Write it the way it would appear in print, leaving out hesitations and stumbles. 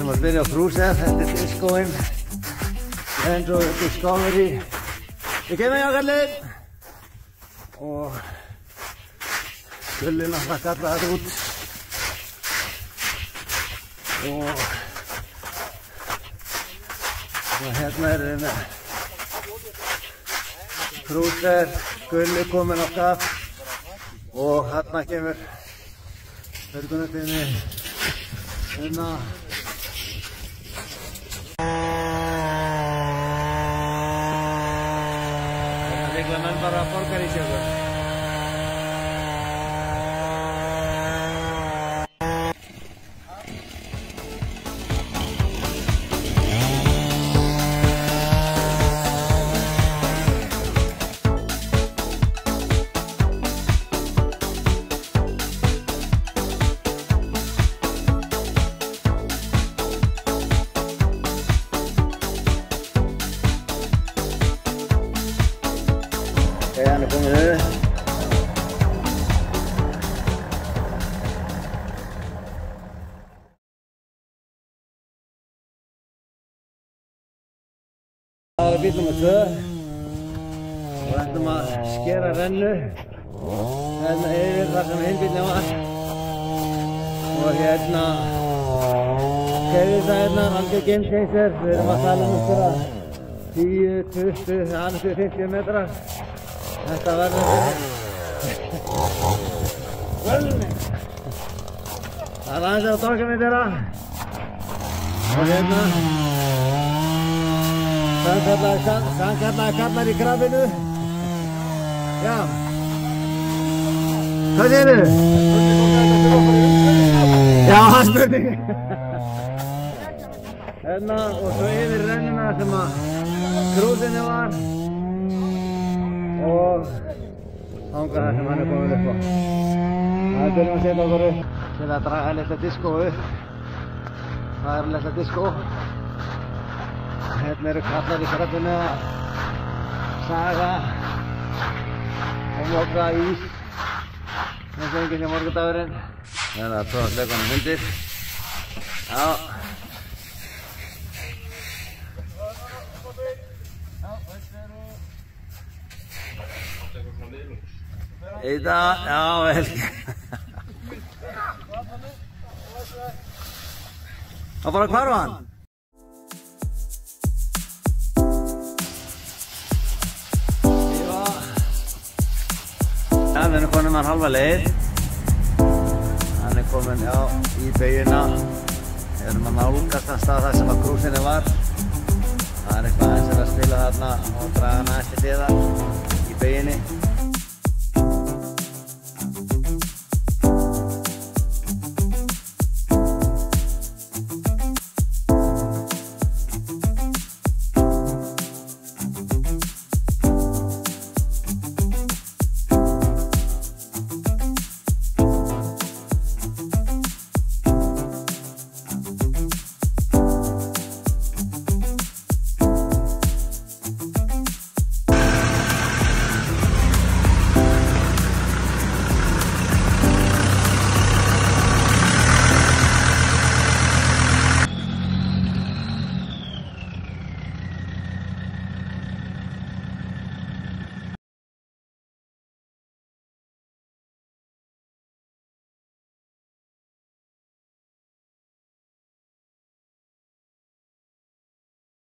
ætlum að byrja á Cruiser. Þetta diskóinn. Land Rover Discovery. Við kemum hjá kallið. Og Gulli náttúrulega kallaði þetta út. Og hérna við með Cruiser, Gulli kominn á kaf. Og hérna kemur björgunartíðinni hérna. Þetta sigla menn bara borgar í sig. Hann er komið upp. Það er bíl nr. 2 og við ætlum að skera rennu hérna yfir þar sem hinn bílinn var og hérna keyrir það hérna algjör game changer. Við erum að tala einhverja 10, 20, annars 50 metrar. Þetta verður völni. Það er aðeins að tóka mig þeirra. Og hérna sannkallaði kallar í krabbinu. Já. Hvað segir þið? Já, það er spurning. Hérna og svo yfir rennuna sem að Cruiserinn var. Og þangað þar sem hann er komin upp á. Það byrjum að setja okkur upp til að draga litla diskó upp. Það er litla diskó. Hérna eru kallar í krabbinu að saga og mokra ís eins og enginn hjá morgundagurinn. Hérna er tróða slökunum undir. Já. Eita, já, vel. Það bara hvarfa hann. Við erum komin með hann halva leið. Hann er komin, já, í beygina. Við erum að nálgast að stað þar sem að Cruiserinn var. Það er eitthvað aðeins að spila þarna og draga hann aðeins til hliðar í beyginni.